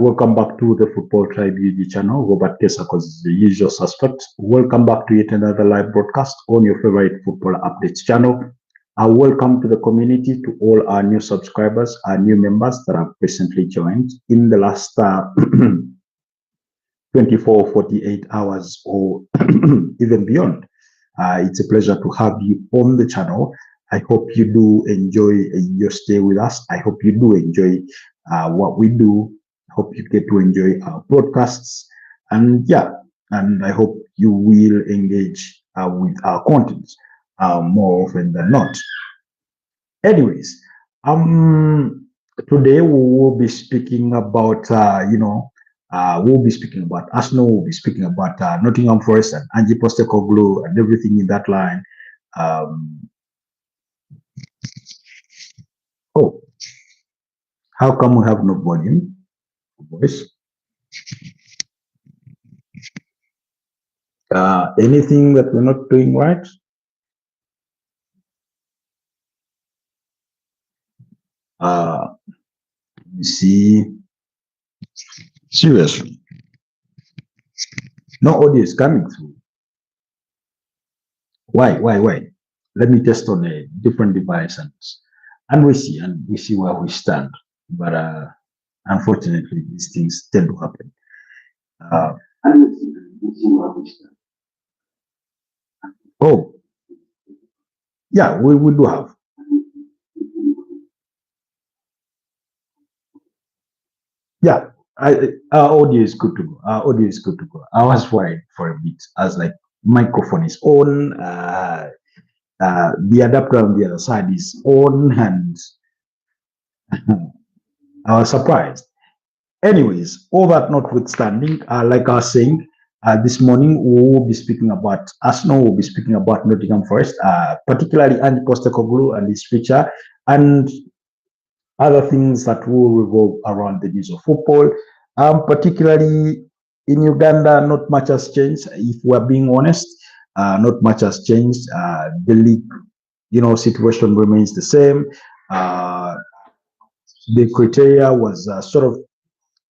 Welcome back to the Football Tribe UG channel. Robert Kesakos is the usual suspect. Welcome back to yet another live broadcast on your favorite football updates channel. Welcome to the community, to all our new subscribers, our new members that have recently joined in the last 24, 48 hours or even beyond. It's a pleasure to have you on the channel. I hope you do enjoy your stay with us. I hope you do enjoy what we do. Hope you get to enjoy our broadcasts, and I hope you will engage with our content more often than not. Anyways, today we will be speaking about we'll be speaking about Arsenal. We'll be speaking about Nottingham Forest and Ange Postecoglou and everything in that line. Oh, how come we have no volume? Voice. Anything that we're not doing right? You see, seriously, no audio is coming through. Why? Let me test on a different device and we see where we stand. But unfortunately, these things tend to happen. Oh, yeah, we do have. Yeah, our audio is good to go. Our audio is good to go. I was worried for a bit. I was like, microphone is on. The adapter on the other side is on, and I was surprised. Anyways, all that notwithstanding, like I was saying, this morning we will be speaking about Arsenal, we'll be speaking about Nottingham Forest, particularly Ange Postecoglou and his future, and other things that will revolve around the news of football. Particularly in Uganda, not much has changed. If we're being honest, not much has changed. The league, situation remains the same. The criteria was sort of,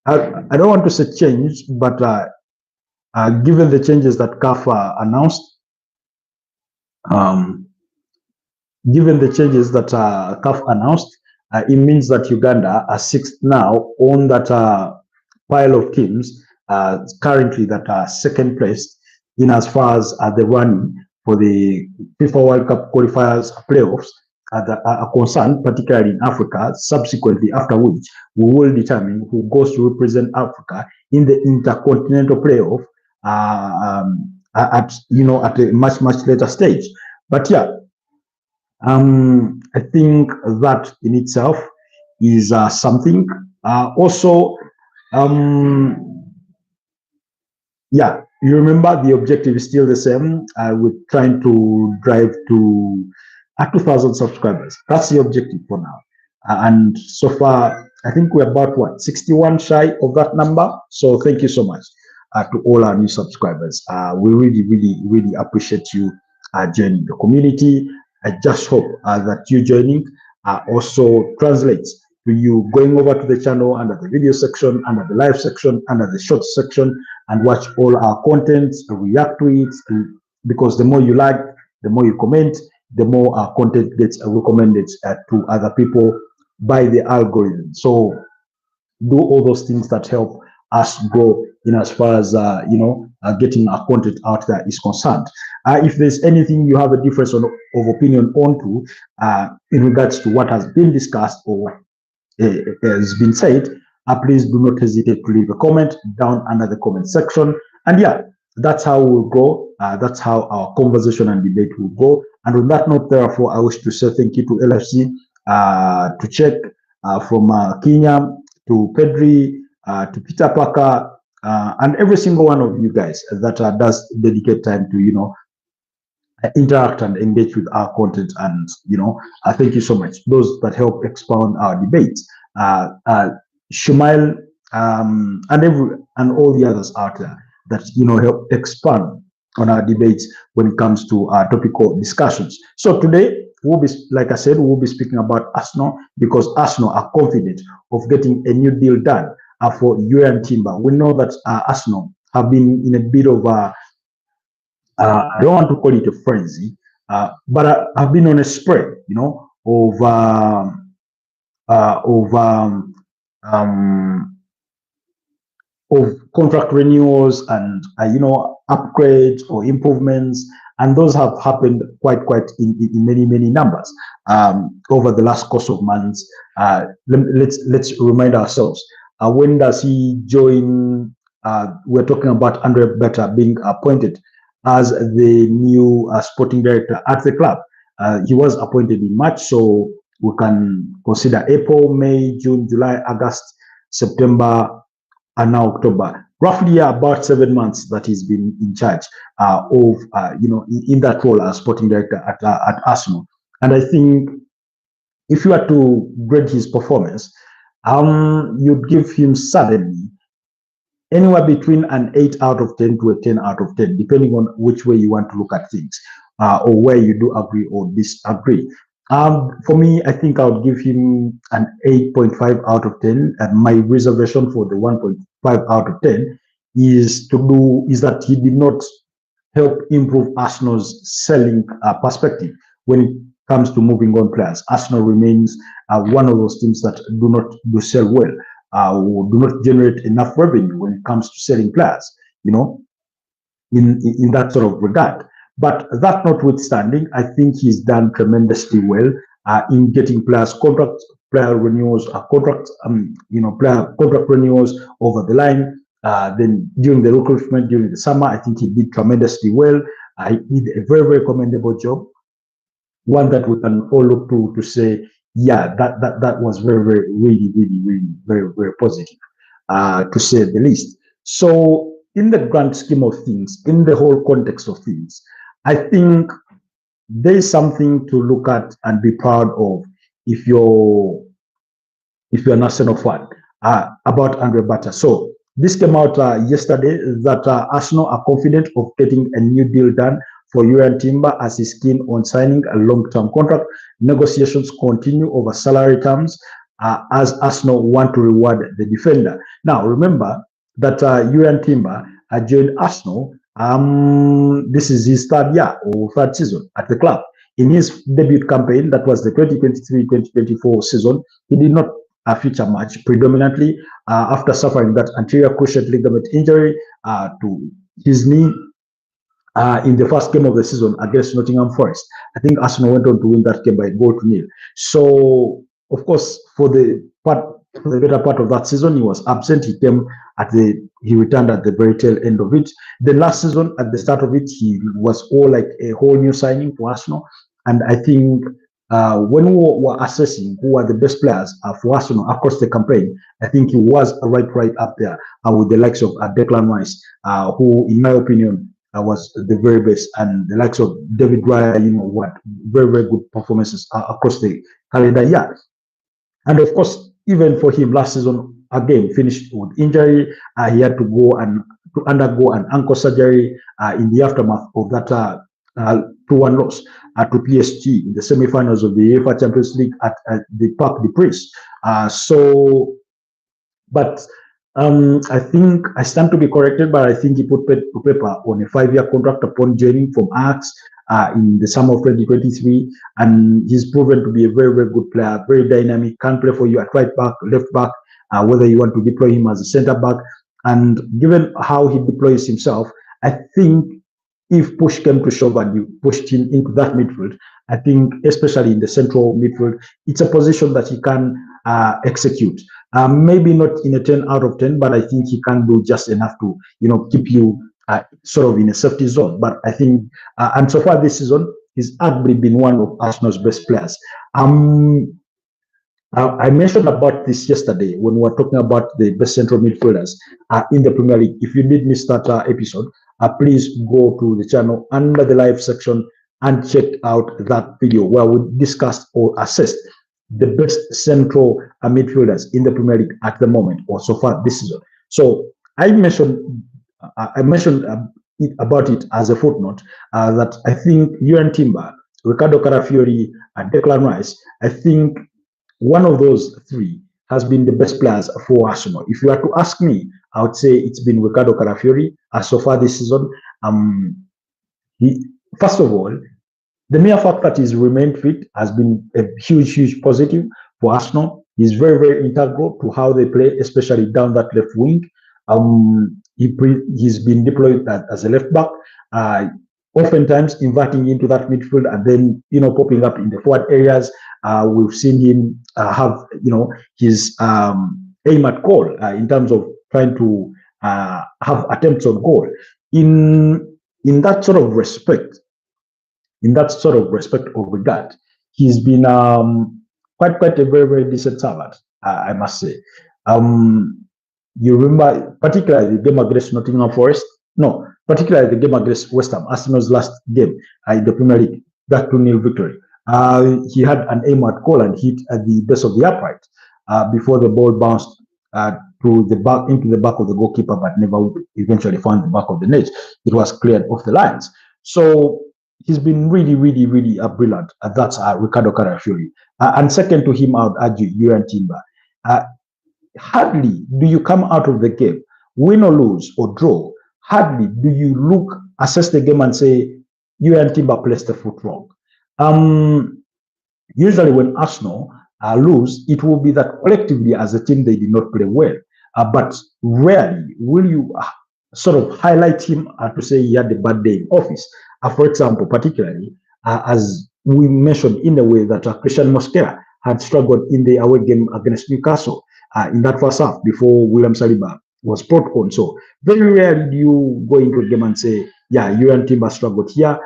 I don't want to say change, but given the changes that CAF announced, it means that Uganda are sixth now on that pile of teams currently that are second place in as far as the running for the FIFA World Cup qualifiers playoffs are concerned, particularly in Africa. Subsequently, after which we will determine who goes to represent Africa in the intercontinental playoff at a much later stage. But yeah, I think that in itself is something. Also, yeah, you remember the objective is still the same. We're trying to drive to 2,000 subscribers. That's the objective for now. And so far, I think we're about 61 shy of that number. So thank you so much to all our new subscribers. We really appreciate you joining the community. I just hope that you joining also translates to you going over to the channel under the video section, under the live section, under the shorts section, and watch all our content, react to it, because the more you like, the more you comment, the more our content gets recommended to other people by the algorithm. So do all those things that help us grow in as far as getting our content out there is concerned. If there's anything you have a difference of opinion onto in regards to what has been discussed or has been said, please do not hesitate to leave a comment down under the comment section. And yeah, that's how we'll go. That's how our conversation and debate will go. And on that note, therefore, I wish to say thank you to LFC, to Czech, from Kenya, to Pedri, to Peter Parker, and every single one of you guys that does dedicate time to, interact and engage with our content. And, thank you so much. Those that help expound our debates, Shumail, and all the others out there that, help expand on our debates when it comes to topical discussions. So today, we'll be, like I said, we'll be speaking about Arsenal, because Arsenal are confident of getting a new deal done for Jurrien Timber. We know that Arsenal have been in a bit of a, I don't want to call it a frenzy, but I've been on a spread, of uh, of um, um, of contract renewals and upgrades or improvements, and those have happened quite in many numbers over the last course of months. Let's remind ourselves, when does he join? We're talking about Andre Beta being appointed as the new sporting director at the club. He was appointed in March, so we can consider April, May, June, July, August, September, and now October. Roughly about 7 months that he's been in charge of, in that role as sporting director at Arsenal. And I think if you are to grade his performance, you'd give him suddenly anywhere between an 8 out of 10 to a 10 out of 10, depending on which way you want to look at things, or where you do agree or disagree. For me, I think I would give him an 8.5 out of 10. And my reservation for the 1.5 out of 10 is that he did not help improve Arsenal's selling perspective when it comes to moving on players. Arsenal remains one of those teams that do not sell well, or do not generate enough revenue when it comes to selling players, in that sort of regard. But that notwithstanding, I think he's done tremendously well in getting players player renewals, contract renewals over the line. Then during the recruitment during the summer, I think he did tremendously well. He did a very commendable job. One that we can all look to say, yeah, that was really very positive, to say the least. So in the grand scheme of things, in the whole context of things, I think there's something to look at and be proud of if you're an Arsenal fan, about Andre Bata. So this came out yesterday that Arsenal are confident of getting a new deal done for Jurrien Timber, as he's keen on signing a long-term contract. Negotiations continue over salary terms, as Arsenal want to reward the defender. Now, remember that Jurrien Timber joined Arsenal. This is his third year or third season at the club. In his debut campaign, that was the 2023-2024 season, he did not feature much, predominantly after suffering that anterior cruciate ligament injury to his knee in the first game of the season against Nottingham Forest. I think Arsenal went on to win that game by 1-0. So, of course, for the better part of that season, he was absent. He returned at the very tail end of it. The last season, at the start of it, he was all like a whole new signing for Arsenal. And I think when we were assessing who are the best players for Arsenal across the campaign, I think he was right up there with the likes of Declan Rice, who, in my opinion, was the very best, and the likes of David Raya, very good performances across the calendar year. And of course, even for him, last season, again, finished with injury. He had to undergo an ankle surgery in the aftermath of that 2-1 loss to PSG in the semi-finals of the UEFA Champions League at the Parc des Princes. I think I stand to be corrected, but I think he put pen to paper on a 5-year contract upon joining from Ajax in the summer of 2023, and he's proven to be a very good player, very dynamic, can play for you at right back, left back, whether you want to deploy him as a centre back. And given how he deploys himself, I think if push came to shove and you pushed him into that midfield, I think especially in the central midfield, it's a position that he can execute. Maybe not in a 10 out of 10, but I think he can do just enough to, keep you sort of in a safety zone. But I think, and so far this season, he's arguably been one of Arsenal's best players. I mentioned about this yesterday when we were talking about the best central midfielders in the Premier League. If you did miss that episode, please go to the channel under the live section and check out that video where we discussed or assessed the best central midfielders in the Premier League at the moment, or so far this season. So I mentioned about it as a footnote that I think Jurrien Timber, Ricardo Carafiori, and Declan Rice, I think one of those three has been the best players for Arsenal? If you are to ask me, I would say it's been Ricardo Calafiori so far this season. Um, he, first of all, the mere fact that he's remained fit has been a huge, huge positive for Arsenal. He's very, very integral to how they play, especially down that left wing. He's been deployed as a left back, oftentimes inviting into that midfield and then, popping up in the forward areas. We've seen him have, his aim at goal in terms of trying to have attempts on goal. In that sort of respect, or regard, he's been quite a very, very decent servant, I must say. You remember, particularly the game against Nottingham Forest? No, particularly the game against West Ham, Arsenal's last game in the Premier League, that 2-0 victory. He had an aim at goal and hit at the base of the upright before the ball bounced into the back of the goalkeeper, but never eventually found the back of the net. It was cleared off the lines. So he's been really, really, really brilliant. That's Ricardo Calafiori. And second to him, I would argue Jurrien Timber. Hardly do you come out of the game, win or lose or draw, hardly do you assess the game and say, Jurrien Timber placed the foot wrong. Usually when Arsenal lose, it will be that collectively as a team they did not play well. But rarely will you sort of highlight him to say he had a bad day in office. For example, particularly as we mentioned in a way that Christian Mosquera had struggled in the away game against Newcastle in that first half before William Saliba was brought on. So very rarely do you go into a game and say, yeah, Jurrien Timber struggled here.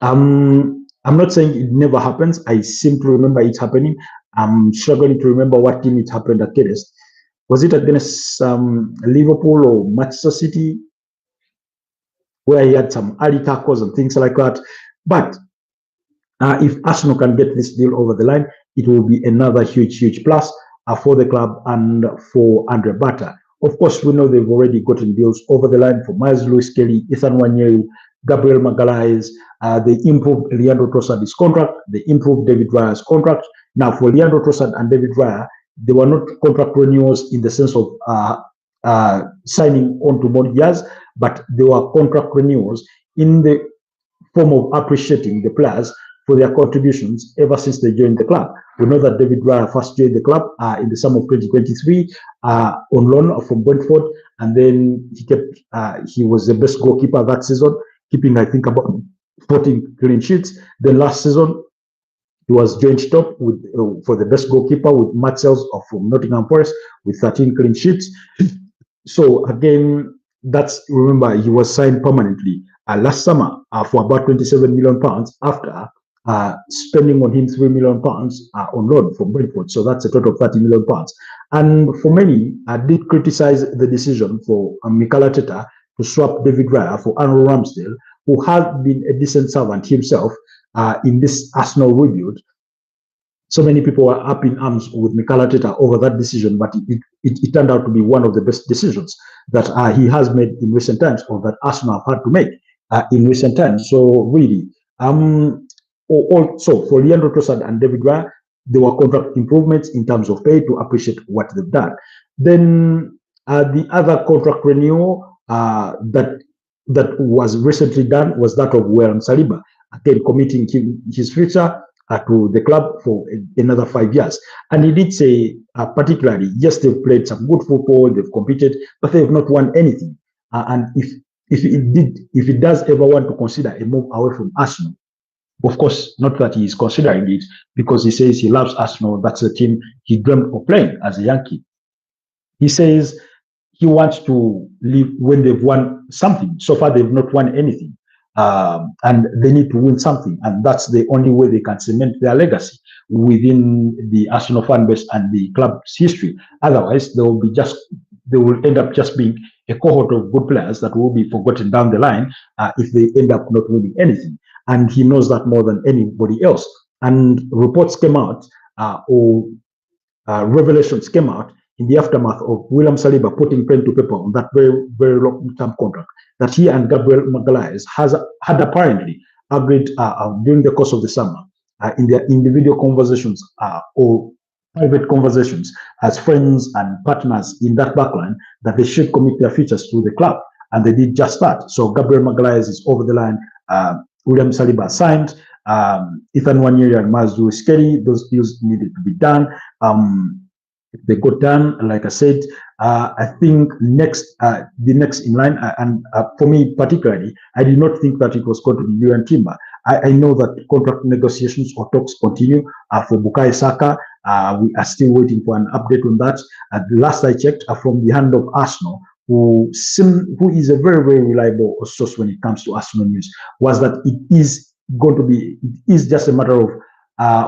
I'm not saying it never happens. I seem to remember it happening. I'm struggling to remember what team it happened against. Was it against Liverpool or Manchester City, where he had some early tackles and things like that? But if Arsenal can get this deal over the line, it will be another huge, huge plus for the club and for Andre Bata. Of course, we know they've already gotten deals over the line for Miles Lewis-Kelly, Ethan Wanyeru, Gabriel Magalhaes. They improved Leandro Trossard's contract. They improved David Raya's contract. Now, for Leandro Trossard and David Raya, they were not contract renewals in the sense of signing on to more years, but they were contract renewals in the form of appreciating the players for their contributions ever since they joined the club. We know that David Raya first joined the club in the summer of 2023 on loan from Brentford, and then he was the best goalkeeper that season, keeping, I think, about 14 clean sheets. Then last season, he was joint top with for the best goalkeeper with Matt Sells from Nottingham Forest with 13 clean sheets. So again, remember, he was signed permanently last summer for about £27 million after spending on him £3 million on loan from Brentford. So that's a total of £30 million. And for many, did criticize the decision for Mikel Arteta to swap David Raya for Aaron Ramsdale, who has been a decent servant himself in this Arsenal rebuild. So many people were up in arms with Mikel Arteta over that decision, but it turned out to be one of the best decisions that he has made in recent times, or that Arsenal have had to make in recent times. So really, also for Leandro Trossard and David Raya, there were contract improvements in terms of pay to appreciate what they've done. Then the other contract renewal that was recently done was that of William Saliba, again committing his future to the club for another 5 years. And he did say, particularly, yes, they've played some good football, they've competed, but they've not won anything. And if it does ever want to consider a move away from Arsenal, of course, not that he is considering it, because he says he loves Arsenal. That's the team he dreamed of playing as a Yankee. He says he wants to leave when they've won something. So far, they've not won anything. And they need to win something. And that's the only way they can cement their legacy within the Arsenal fan base and the club's history. Otherwise, they will end up just being a cohort of good players that will be forgotten down the line if they end up not winning anything. And he knows that more than anybody else. And reports came out, revelations came out in the aftermath of William Saliba putting pen to paper on that very, very long-term contract that he and Gabriel Magalhaes had apparently agreed during the course of the summer in their individual conversations or private conversations as friends and partners in that backline that they should commit their futures to the club. And they did just that. So Gabriel Magalhaes is over the line. William Saliba signed. Ethan Wanyeri and Mazu Skeri, those deals needed to be done. They got done, like I said. I think the next in line, and for me particularly, I did not think that it was going to be Jurrien Timber. I know that contract negotiations or talks continue for Bukayo Saka. We are still waiting for an update on that. The last I checked, from the hand of Arsenal, who is a very, very reliable source when it comes to Arsenal news, was that it is just a matter of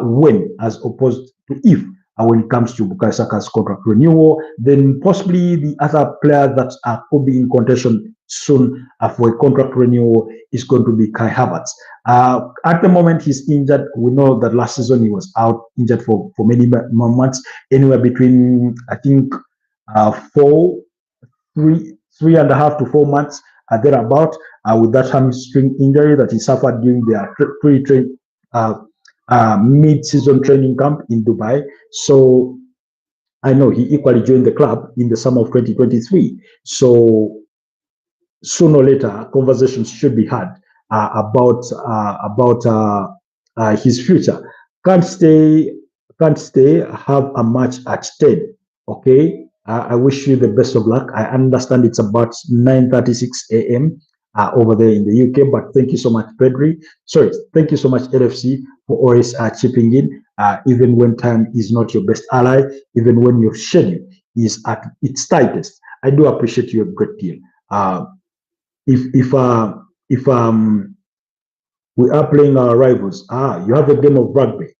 when, as opposed to if. When it comes to Bukayo Saka's contract renewal, then possibly the other player that could be in contention soon for a contract renewal is going to be Kai Havertz. At the moment, he's injured. We know that last season he was out injured for many months, anywhere between, I think, 3.5 to 4 months, thereabout, with that hamstring injury that he suffered during their mid-season training camp in Dubai. So I know he equally joined the club in the summer of 2023. So sooner or later, conversations should be had about his future. Can't stay. Have a match at 10. Okay. I wish you the best of luck. I understand it's about 9:36 a.m. Over there in the UK, but thank you so much, Pedri. Sorry, thank you so much, LFC, for always chipping in, even when time is not your best ally, even when your schedule is at its tightest. I do appreciate you a great deal. If we are playing our rivals, you have a game of rugby.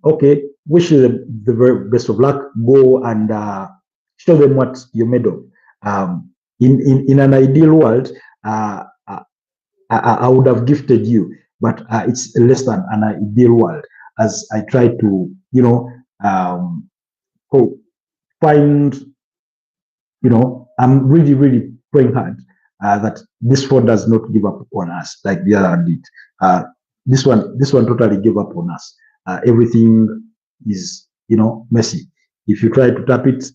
Okay, wish you the very best of luck. Go and show them what you're made of. In an ideal world, I would have gifted you, but it's less than an ideal world, as I try to, find, I'm really, really praying hard that this one does not give up on us like the other did. This one totally gave up on us. Everything is, messy. If you try to tap it,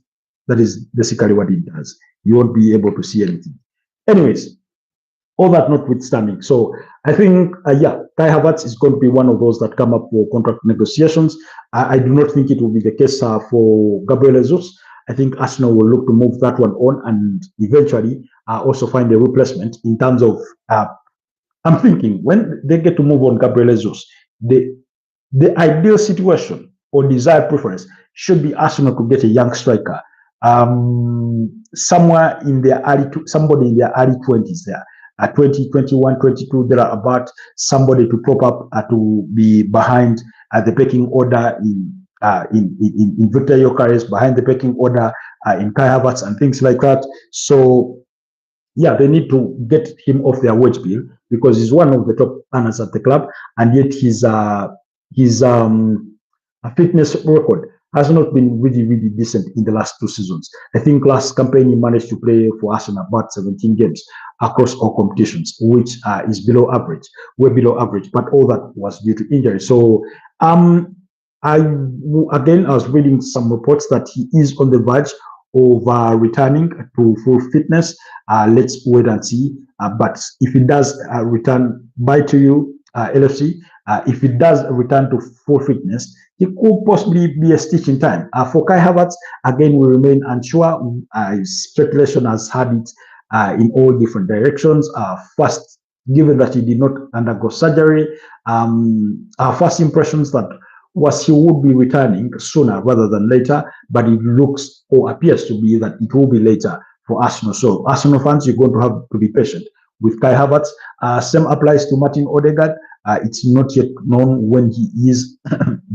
that is basically what it does. You won't be able to see anything. Anyways, all that notwithstanding, so I think, Kai Havertz is going to be one of those that come up for contract negotiations. I do not think it will be the case for Gabriel Jesus. I think Arsenal will look to move that one on and eventually also find a replacement in terms of, I'm thinking when they get to move on Gabriel Jesus, the ideal situation or desired preference should be Arsenal could get a young striker, somewhere in their somebody in their early 20s there. 20, 21, 22, there are about somebody to prop up to be behind the pecking order in Victor Gyökeres, behind the pecking order in Kai Havertz and things like that. So yeah, they need to get him off their wage bill because he's one of the top earners at the club, and yet his fitness record has not been really, really decent in the last 2 seasons. I think last campaign he managed to play for Arsenal about 17 games across all competitions, which is below average, way below average. But all that was due to injury. So I was reading some reports that he is on the verge of returning to full fitness. Let's wait and see. But if he does return, bye to you, LFC. If he does return to full fitness, he could possibly be a stitch in time. For Kai Havertz, again, we remain unsure. Speculation has had it in all different directions. First, given that he did not undergo surgery, our first impressions that was he would be returning sooner rather than later, but it looks or appears to be that it will be later for Arsenal. So Arsenal fans, you're going to have to be patient with Kai Havertz. Same applies to Martin Odegaard. It's not yet known when he is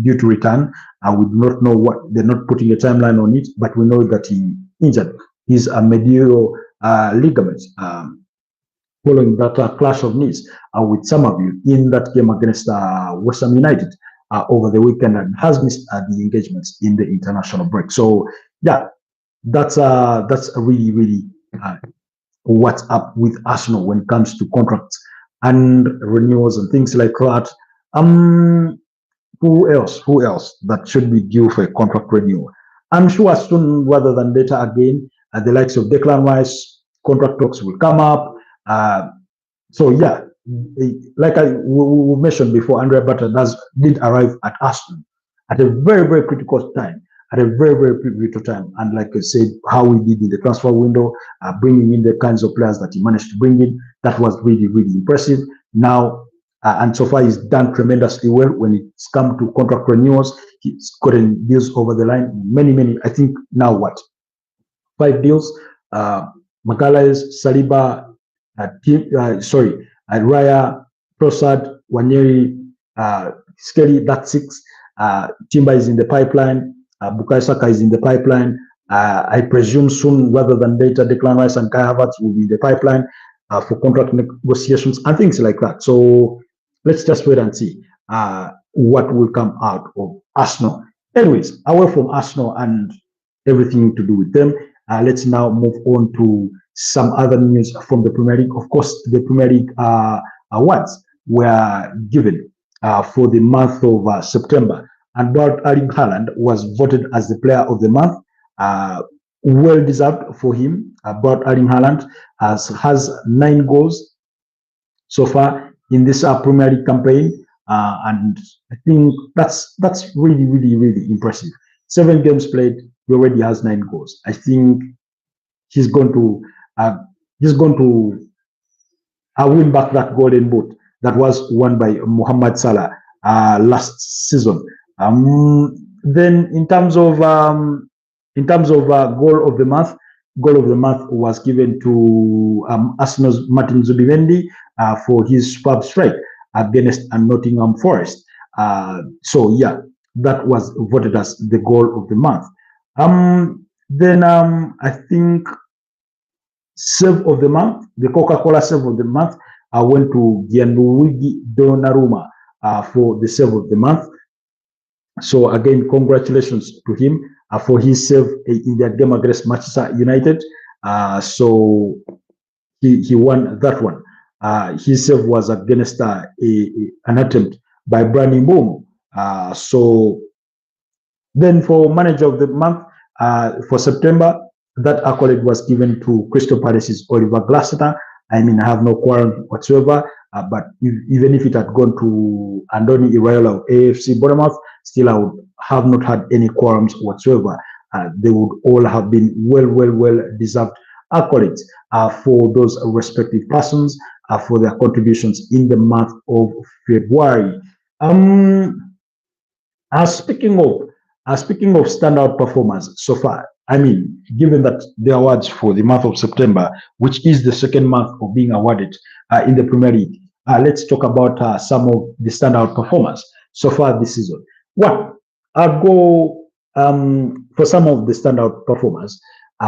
due to return. We do not know what, they're not putting a timeline on it, but we know that he injured his medial ligament following that clash of knees with some of you in that game against West Ham United over the weekend, and has missed the engagements in the international break. So yeah, that's a really, really what's up with Arsenal when it comes to contracts and renewals and things like that. Who else? Who else that should be due for a contract renewal? I'm sure soon, rather than later, again, the likes of Declan Rice contract talks will come up. So yeah, like we mentioned before, Andrea Butter did arrive at Arsenal at a very critical time, at a very pivotal time. And like I said, how he did in the transfer window, bringing in the kinds of players that he managed to bring in, that was really impressive. Now, and so far he's done tremendously well when it's come to contract renewals. He's gotten deals over the line, many. I think now what, 5 deals? Magalhaes, Saliba, Raya, Trossard, Wanyeri, Skelly, that's 6. Timber is in the pipeline. Bukayo Saka is in the pipeline. I presume soon, rather than later, Declan Rice and Kai Havertz will be in the pipeline for contract negotiations and things like that. So let's just wait and see what will come out of Arsenal. Anyways, away from Arsenal and everything to do with them, let's now move on to some other news from the Premier League. Of course, the Premier League awards were given for the month of September, and Erling Haaland was voted as the player of the month. Well deserved for him. Erling Haaland has 9 goals so far in this Premier League campaign, and I think that's really impressive. 7 games played, he already has 9 goals. I think he's going to win back that golden boot that was won by Mohamed Salah last season. Then in terms of goal of the month, was given to Arsenal's Martin Zubimendi for his superb strike against Nottingham Forest. So yeah, that was voted as the goal of the month. Then I think save of the month, the Coca-Cola save of the month, went to Gianluigi Donnarumma for the save of the month. So again, congratulations to him for his save in their game against Manchester United. So he won that one. His save was against an attempt by Brandon Boom. So then for manager of the month for September, that accolade was given to Crystal Palace's Oliver Glasner. I mean, I have no quarrel whatsoever. But even if it had gone to Andoni Iraola of AFC Bournemouth, still I would have not had any qualms whatsoever. They would all have been well deserved accolades for those respective persons for their contributions in the month of February. Speaking of standout performers so far, I mean, given that the awards for the month of September, which is the second month of being awarded in the Premier League, let's talk about some of the standout performers so far this season. One, I'll go for some of the standout performers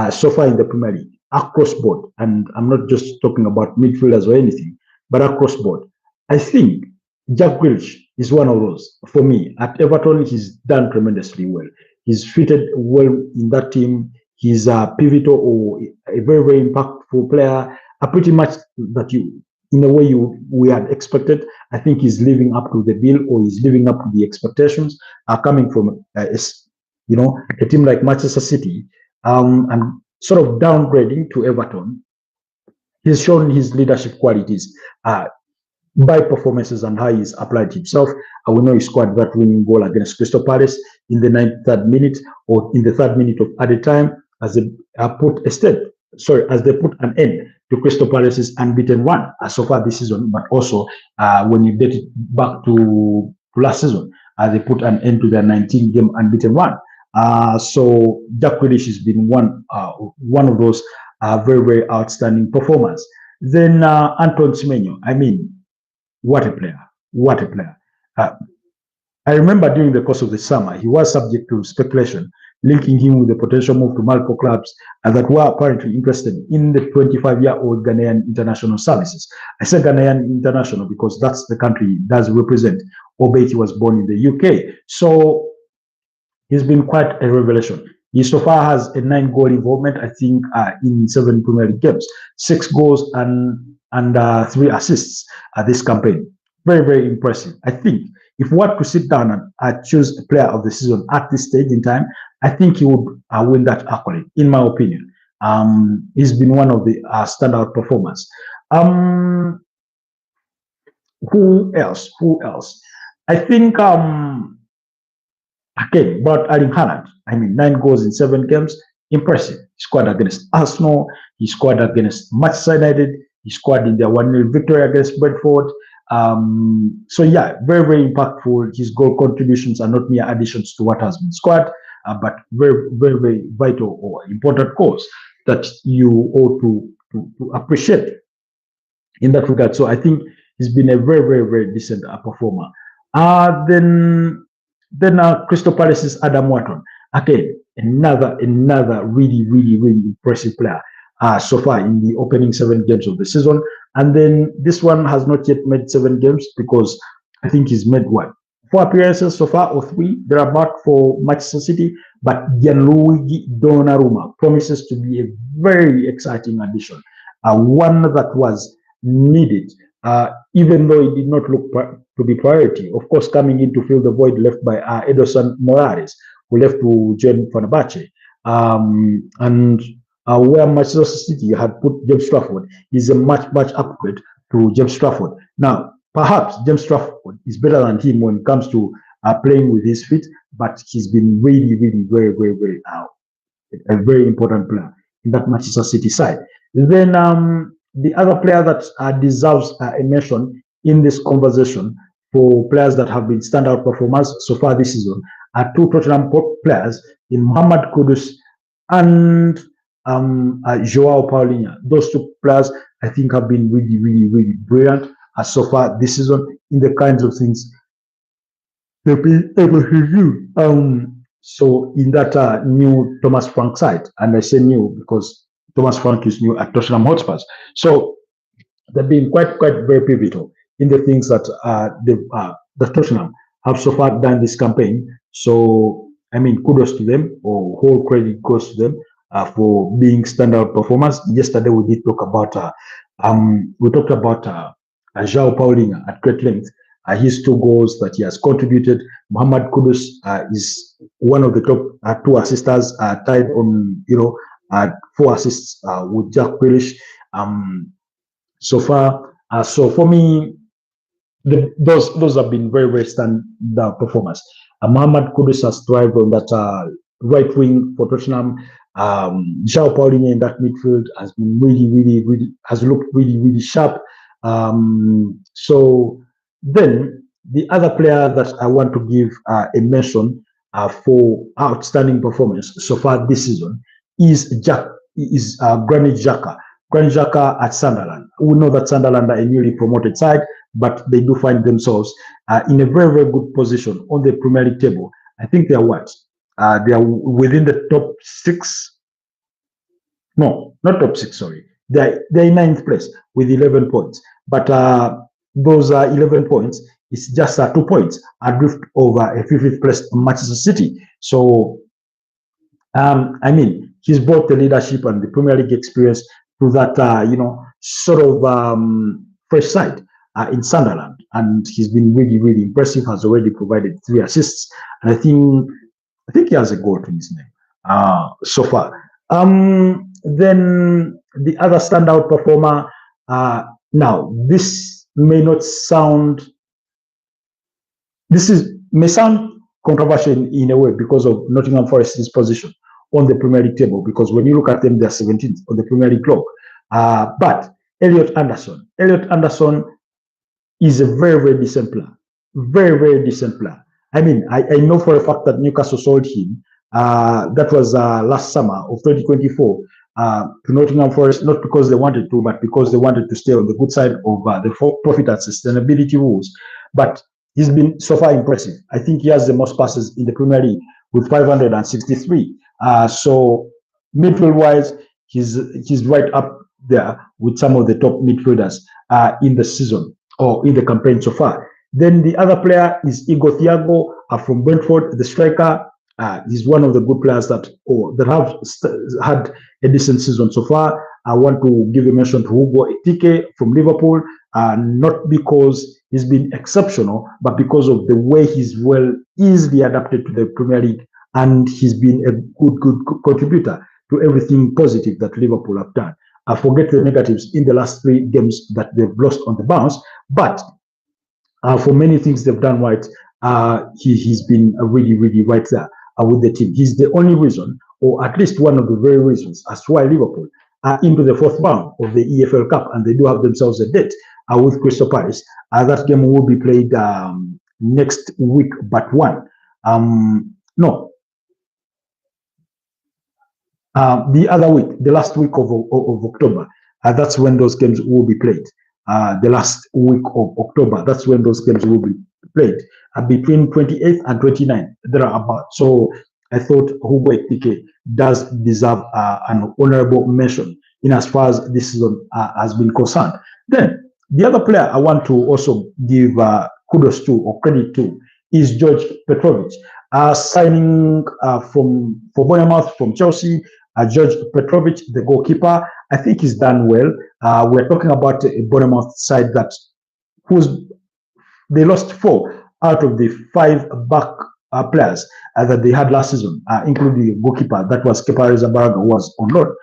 so far in the Premier League across board, and I'm not just talking about midfielders or anything, but across board. I think Jack Grealish is one of those. For me, at Everton, he's done tremendously well. He's fitted well in that team. He's a pivotal or a very impactful player. Pretty much that in a way we had expected. I think he's living up to the bill, or he's living up to the expectations coming from a team like Manchester City, and sort of downgrading to Everton. He's shown his leadership qualities by performances and how he's applied himself. We know he scored that winning goal against Crystal Palace in the 93rd minute, or in the 3rd minute of added time, as they put an end to Crystal Palace's unbeaten run so far this season. But also when you get it back to last season, they put an end to their 19-game unbeaten run. So Jack Grealish has been one of those very outstanding performers. Then Anton Semenyo, I mean, what a player! What a player! I remember during the course of the summer, he was subject to speculation linking him with the potential move to multiple clubs that were apparently interested in the 25-year-old Ghanaian international services. I say Ghanaian international because that's the country he does represent, albeit he was born in the UK. So he's been quite a revelation. He so far has a 9-goal involvement, I think, in 7 Premier League games, 6 goals and 3 assists this campaign. Very impressive. I think if we were to sit down and choose a player of the season at this stage in time, I think he would win that accolade, in my opinion. He's been one of the standout performers. Who else? Who else? I think again, but Erling Haaland. I mean, 9 goals in 7 games, impressive. He scored against Arsenal. He scored against Manchester United. He scored in their 1-0 victory against Brentford. So yeah, very, very impactful. His goal contributions are not mere additions to what has been scored, but very, very, very vital or important goals that you ought to appreciate in that regard. So I think he's been a very, very, very decent performer. Then Crystal Palace's Adam Wharton. Again, another really, really, really impressive player so far in the opening 7 games of the season. And then this one has not yet made 7 games because I think he's made what? 4 appearances so far, or 3 thereabout for Manchester City. But Gianluigi Donnarumma promises to be a very exciting addition, one that was needed, even though it did not look to be priority. Of course, coming in to fill the void left by Ederson Morales, who left to join Fenerbahce. And where Manchester City had put James Trafford is a much upgrade to James Trafford. Now, perhaps James Trafford is better than him when it comes to playing with his feet, but he's been really, really very, very, very a very important player in that Manchester City side. Then the other player that deserves a mention in this conversation for players that have been standout performers so far this season are 2 Tottenham players in Mohamed Kudus and Joao Paulinho. Those 2 players, I think, have been really, really, really brilliant so far this season in the kinds of things they've been able to do. So in that new Thomas Frank side, and I say new because Thomas Frank is new at Tottenham Hotspurs. So they've been quite very pivotal in the things that the Tottenham have so far done this campaign. So I mean, kudos to them, or whole credit goes to them for being standout performers. Yesterday we did talk about Joao Paulinho at great length. His 2 goals that he has contributed. Mohamed Kudus is one of the top 2 assisters, tied on 4 assists with Jack Grealish so far. So for me, those have been very, very standout performers. Mohamed Kudus has thrived on that right wing for Tottenham. Joao Paulinho in that midfield has been really has looked really sharp. So then the other player that I want to give a mention for outstanding performance so far this season is Granit Xhaka. Granit Xhaka at Sunderland. We know that Sunderland are a newly promoted side, but they do find themselves in a very, very good position on the Premier League table. I think they are what? They are within the top 6. No, not top 6, sorry. They're in 9th place with 11 points. But those 11 points is just 2 points adrift over a 5th place Manchester City. So, I mean, he's brought the leadership and the Premier League experience to that, sort of fresh side in Sunderland. And he's been really impressive, has already provided 3 assists. And I think he has a goal to his name so far. Then the other standout performer, now this may sound controversial in a way because of Nottingham Forest's position on the Premier League table, because when you look at them, they're 17th on the Premier League log. But Elliot Anderson is a very decent player. Very decent player. I mean, I know for a fact that Newcastle sold him. That was last summer of 2024 to Nottingham Forest, not because they wanted to, but because they wanted to stay on the good side of the profit and sustainability rules. But he's been so far impressive. I think he has the most passes in the Premier League with 563. So midfield-wise, he's right up there with some of the top midfielders in the season or in the campaign so far. Then the other player is Igor Thiago from Brentford, the striker. He's one of the good players that have had a decent season so far. I want to give a mention to Hugo Ekitike from Liverpool, not because he's been exceptional, but because of the way he's easily adapted to the Premier League, and he's been a good contributor to everything positive that Liverpool have done. I forget the negatives in the last 3 games that they've lost on the bounce, but for many things they've done right, he's been really right there with the team. He's the only reason, or at least one of the very reasons, as to why Liverpool are into the 4th round of the EFL Cup, and they do have themselves a date with Crystal Palace. That game will be played next week, but one. No, the other week, the last week of October. That's when those games will be played. The last week of October, that's when those games will be played. Between 28th and 29th, there are about. So I thought Hugo Ekitike does deserve an honorable mention in as far as this season has been concerned. Then the other player I want to also give kudos to or credit to is George Petrovic, signing for Bournemouth from Chelsea. George Petrovic, the goalkeeper, I think he's done well. We're talking about a Bournemouth side they lost 4 out of the 5 back players that they had last season, including the goalkeeper. That was Kepa Arrizabalaga, who was on loan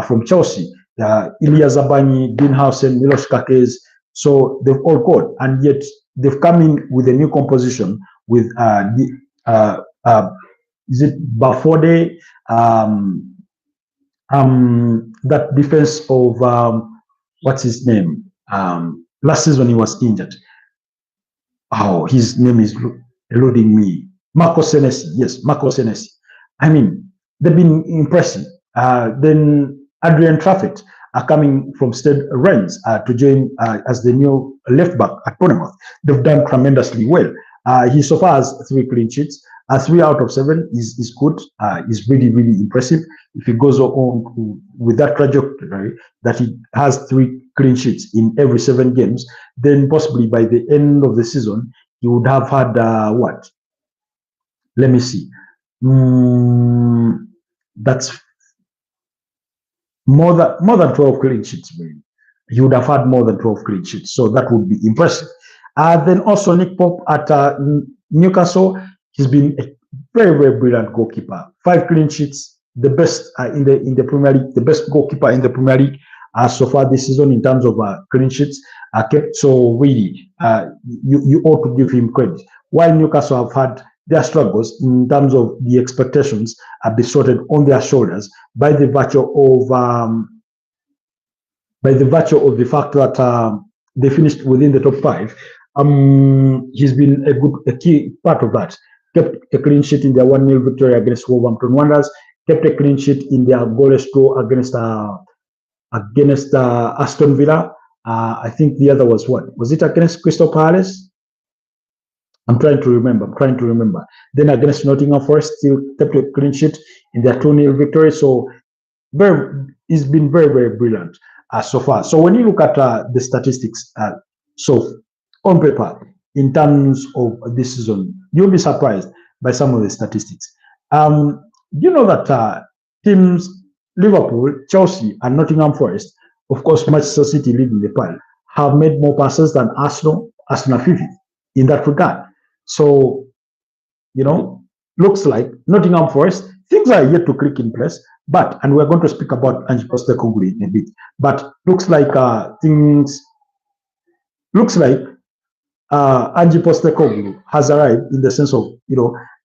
from Chelsea. Ilya Zabani, Dinhausen, Milos Kakez. So they've all gone, and yet they've come in with a new composition with is it Bafode? That defense of what's his name? Last season he was injured. Oh, his name is eluding me. Marco Senesi. Yes, Marco Senesi. I mean, they've been impressive. Then Adrian Trafford are coming from Stade Rennes to join as the new left back at Bournemouth. They've done tremendously well. He so far has 3 clean sheets. 3 out of 7 is good. Is really impressive. If he goes on with that trajectory that he has 3 clean sheets in every 7 games, then possibly by the end of the season he would have had what? Let me see. That's more than 12 clean sheets. Really. He would have had more than 12 clean sheets, so that would be impressive. Then also Nick Pope at Newcastle. He's been a very brilliant goalkeeper. 5 clean sheets, the best in the Premier League, the best goalkeeper in the Premier League so far this season in terms of clean sheets. So really, you ought to give him credit. While Newcastle have had their struggles in terms of the expectations have been sorted on their shoulders by the virtue of the fact that they finished within the top 5. He's been a key part of that. Kept a clean sheet in their 1-0 victory against Wolverhampton Wanderers. Kept a clean sheet in their goalless draw against Aston Villa. I think the other was what? Was it against Crystal Palace? I'm trying to remember. Then against Nottingham Forest, still kept a clean sheet in their 2-0 victory. So it's been very brilliant so far. So when you look at the statistics, so on paper, in terms of this season, you'll be surprised by some of the statistics. You know that teams Liverpool, Chelsea, and Nottingham Forest, of course, Manchester City leading the pile, have made more passes than Arsenal 50 in that regard. So, looks like Nottingham Forest, things are yet to click in place, and we're going to speak about Ange Postecoglou in a bit, but looks like Ange Postecoglou has arrived in the sense of,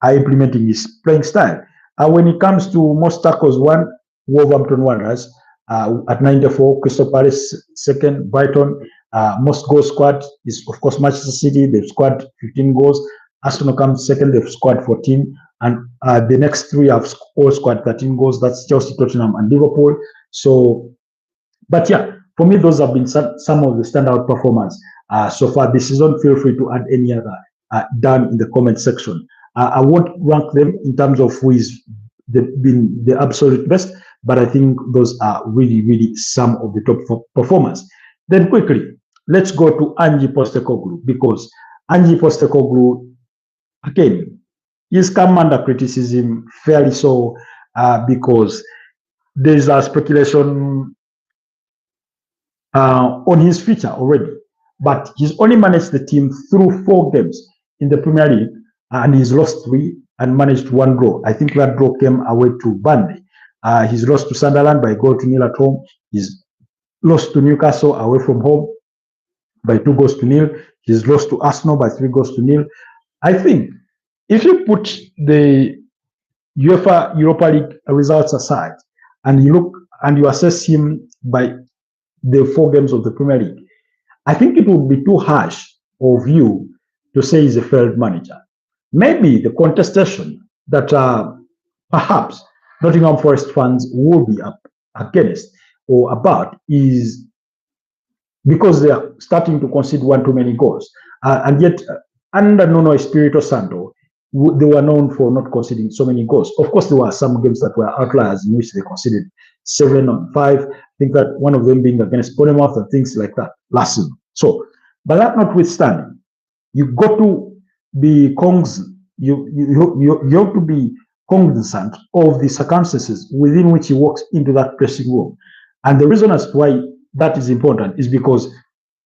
implementing his playing style. When it comes to most tackles won, Wolverhampton Wanderers at 94, Crystal Palace second, Brighton. Most goals scored is, of course, Manchester City. They've scored 15 goals. Arsenal comes second. They've scored 14. And the next 3 have all scored 13 goals. That's Chelsea, Tottenham, and Liverpool. So, but yeah, for me, those have been some of the standout performers so far this season. Feel free to add any other down in the comment section. I won't rank them in terms of who is been the absolute best, but I think those are really some of the top performers. Then quickly, let's go to Ange Postecoglou, because Ange Postecoglou, again, he's come under criticism fairly so, because there's a speculation on his future already. But he's only managed the team through 4 games in the Premier League, and he's lost 3 and managed 1 draw. I think that draw came away to Burnley. He's lost to Sunderland by 1-0 at home. He's lost to Newcastle away from home by 2-0. He's lost to Arsenal by 3-0. I think if you put the UEFA Europa League results aside and you look and you assess him by the 4 games of the Premier League, I think it would be too harsh of you to say he's a failed manager. Maybe the contestation that perhaps Nottingham Forest fans will be up against or about is because they are starting to concede 1 too many goals. And yet, under Nuno Espirito Santo, they were known for not conceding so many goals. Of course, there were some games that were outliers in which they conceded 7 on 5. I think that one of them being against Bournemouth and things like that last season. So, but that notwithstanding, you got to be cognizant. You have to be cognizant of the circumstances within which he walks into that dressing room. And the reason as to why that is important is because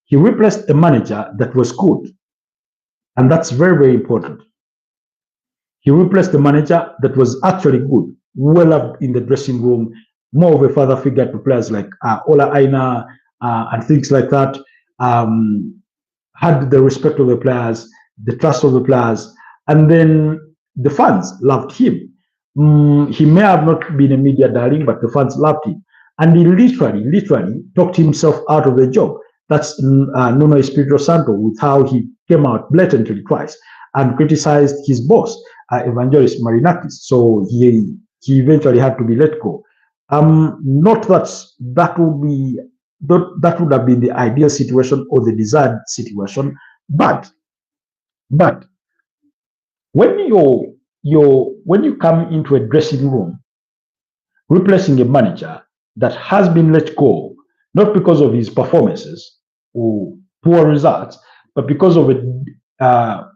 he replaced a manager that was good. And that's very, very important. He replaced the manager that was actually good, well up in the dressing room, more of a father figure to players like Ola Aina and things like that, had the respect of the players, the trust of the players, and then the fans loved him. He may have not been a media darling, but the fans loved him. And he literally talked himself out of the job. That's Nuno Espirito Santo, with how he came out blatantly twice and criticized his boss, Evangelos Marinakis. So he eventually had to be let go. Not that would have been the ideal situation or the desired situation, but when you come into a dressing room replacing a manager that has been let go, not because of his performances or poor results, but because of a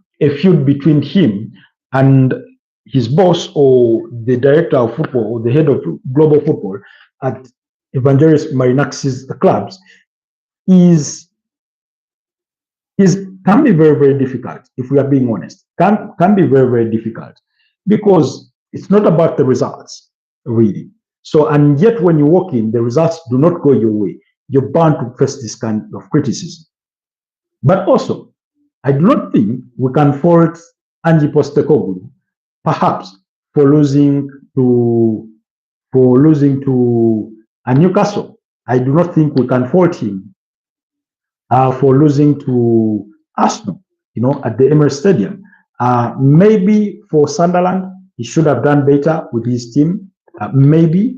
feud between him and his boss or the director of football or the head of global football at Evangelos Marinakis' clubs, can be very, very difficult, if we are being honest. Can be very, very difficult because it's not about the results, really. So, and yet when you walk in, the results do not go your way. You're bound to face this kind of criticism. But also, I do not think we can fault Ange Postecoglou, perhaps for losing to Newcastle. I do not think we can fault him for losing to Arsenal, at the Emirates Stadium. Maybe for Sunderland, he should have done better with his team. Maybe.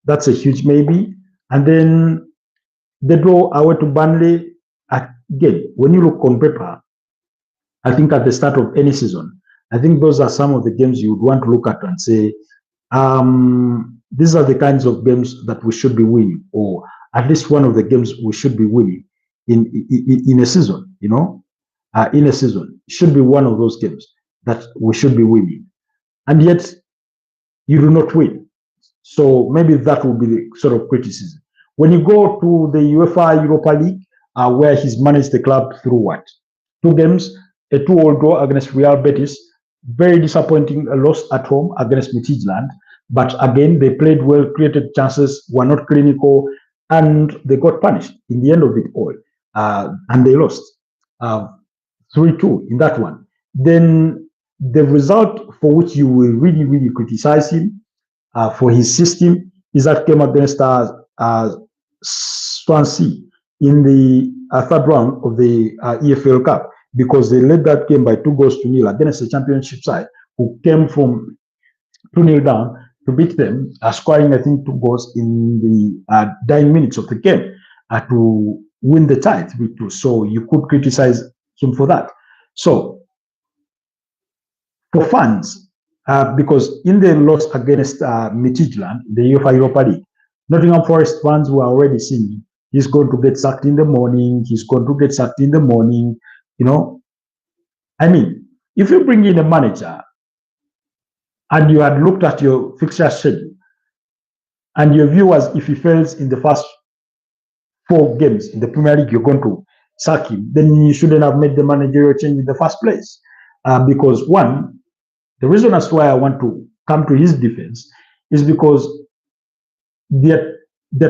That's a huge maybe. And then the draw away to Burnley, again, when you look on paper, I think at the start of any season, I think those are some of the games you would want to look at and say, these are the kinds of games that we should be winning, or at least one of the games we should be winning in a season, in a season. It should be one of those games that we should be winning. And yet, you do not win. So maybe that will be the sort of criticism. When you go to the UEFA Europa League, where he's managed the club through what? 2 games, a 2-2 draw against Real Betis, very disappointing loss at home against Midtjylland. But again, they played well, created chances, were not clinical, and they got punished in the end of it all. And they lost 3-2 in that one. Then the result for which you will really, really criticize him for his system is that game against Swansea in the 3rd round of the EFL Cup, because they led that game by 2-0 against the championship side, who came from 2-0 down to beat them, scoring, I think, 2 goals in the dying minutes of the game to win the tie 3-2. So you could criticize him for that. So for fans, because in the loss against Midtjylland, the UEFA Europa League, Nottingham Forest fans were already singing, he's going to get sacked in the morning, he's going to get sacked in the morning, I mean, if you bring in a manager and you had looked at your fixture schedule, and your view was if he fails in the first 4 games in the Premier League, you're going to sack him, then you shouldn't have made the managerial change in the first place. Because one, the reason as to why I want to come to his defense is because they're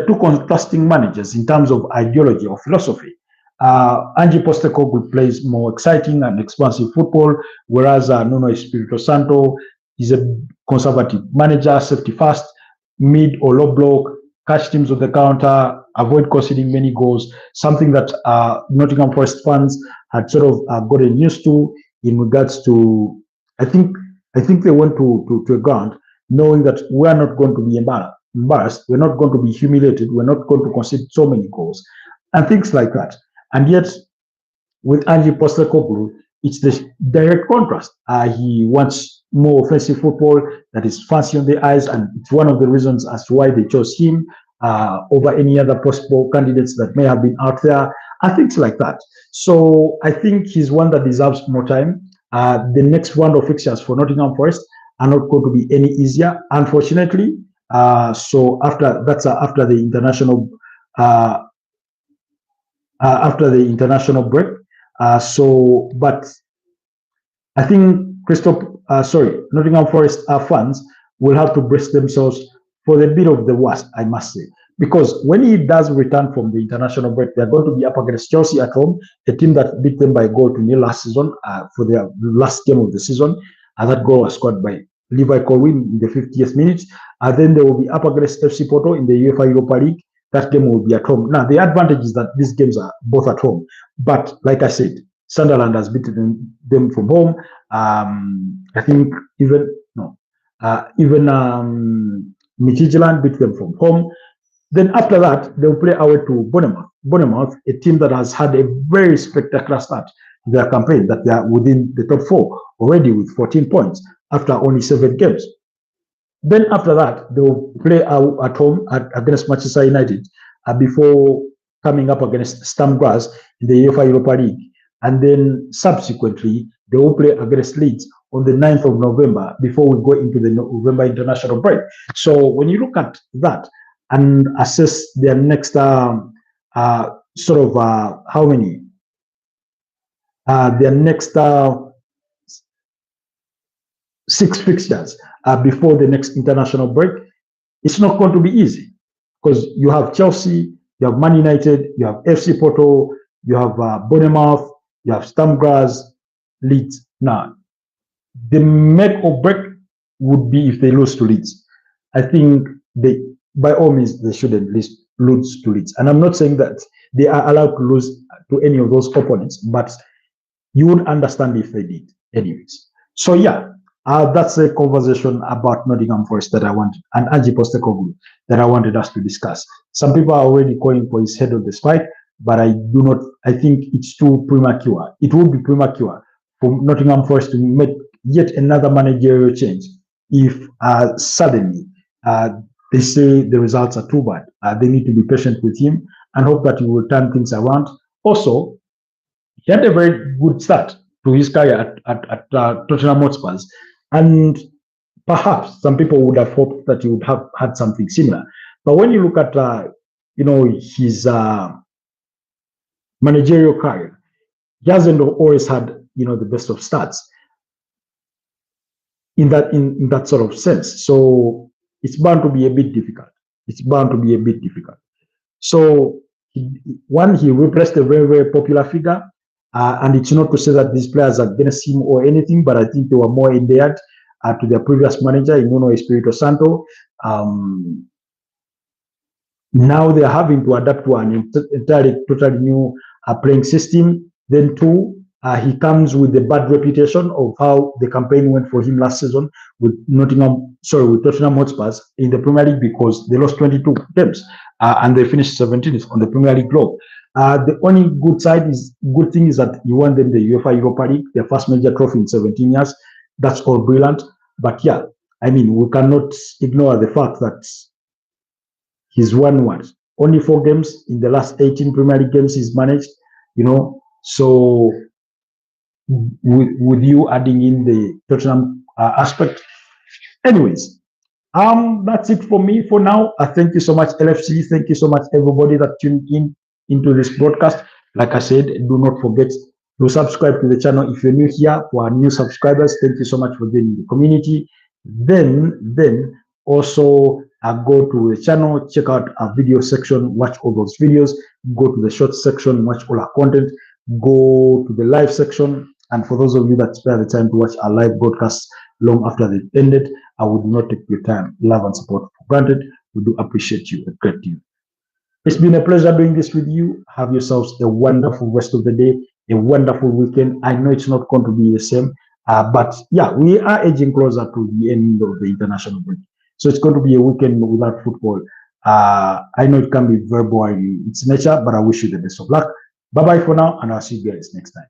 two contrasting managers in terms of ideology or philosophy. Ange Postecoglou plays more exciting and expansive football, whereas Nuno Espirito Santo is a conservative manager, safety first, mid or low block, catch teams on the counter, avoid conceding many goals, something that Nottingham Forest fans had sort of gotten used to in regards to, I think they went to a ground knowing that we're not going to be embarrassed, we're not going to be humiliated, we're not going to concede so many goals, and things like that. And yet, with Ange Postecoglou, it's the direct contrast. He wants more offensive football that is fancy on the eyes, and it's one of the reasons as to why they chose him over any other possible candidates that may have been out there, and things like that. So I think he's one that deserves more time. The next round of fixtures for Nottingham Forest are not going to be any easier, unfortunately. So after the international break. But I think Nottingham Forest fans will have to brace themselves for the bit of the worst, I must say. Because when he does return from the international break, they're going to be up against Chelsea at home, a team that beat them by a goal to nil last season for their last game of the season. And that goal was scored by Levi Colwyn in the 50th minute. And then they will be up against FC Porto in the UEFA Europa League. That game will be at home. Now, the advantage is that these games are both at home. But like I said, Sunderland has beaten them from home. I think even Midtjylland beat them from home. Then after that, they'll play away to Bournemouth. Bournemouth, a team that has had a very spectacular start to their campaign, that they are within the top 4 already with 14 points after only 7 games. Then after that, they'll play at home against Manchester United before coming up against Sturm Graz in the UEFA Europa League. And then subsequently, they will play against Leeds on the 9th of November before we go into the November international break. So when you look at that and assess their next their next 6 fixtures before the next international break, it's not going to be easy because you have Chelsea, you have Man United, you have FC Porto, you have Bournemouth, you have Sturm Graz, Leeds. Now, the make or break would be if they lose to Leeds. I think by all means, they shouldn't lose to Leeds. And I'm not saying that they are allowed to lose to any of those opponents, but you would understand if they did anyways. So yeah, that's a conversation about Nottingham Forest that I wanted, and Ange Postecoglou that I wanted us to discuss. Some people are already calling for his head of the spike, but I think it's too premature. It would be premature for Nottingham Forest to make yet another managerial change if suddenly they say the results are too bad. They need to be patient with him and hope that he will turn things around. Also, he had a very good start to his career at Tottenham Hotspur, and perhaps some people would have hoped that he would have had something similar. But when you look at his managerial career, he hasn't always had the best of starts in that sort of sense. So it's bound to be a bit difficult. So he replaced a very, very popular figure. And it's not to say that these players are against him or anything, but I think they were more endeared to their previous manager, Nuno Espirito Santo. Now they're having to adapt to an entirely, totally new playing system. Then he comes with the bad reputation of how the campaign went for him last season with Tottenham Hotspur in the Premier League, because they lost 22 games and they finished 17th on the Premier League globe. The only good thing is that you won them the UEFA Europa League, their first major trophy in 17 years. That's all brilliant. But yeah, I mean, we cannot ignore the fact that he's won only 4 games in the last 18 Premier League games he's managed, So with you adding in the Tottenham aspect, Anyways, that's it for me for now. Thank you so much, LFC. Thank you so much, everybody that tuned in into this broadcast. Like I said, do not forget to subscribe to the channel if you're new here. For our new subscribers, thank you so much for joining the community. Then also go to the channel, check out our video section, watch all those videos. Go to the short section, watch all our content. Go to the live section, and for those of you that spare the time to watch our live broadcasts long after they've ended, I would not take your time, love, and support for granted. We do appreciate you and great you. It's been a pleasure doing this with you. Have yourselves a wonderful rest of the day, a wonderful weekend. I know it's not going to be the same, but yeah, we are edging closer to the end of the international break. So it's going to be a weekend without football. I know it can be very boring. It's nature, but I wish you the best of luck. Bye-bye for now, and I'll see you guys next time.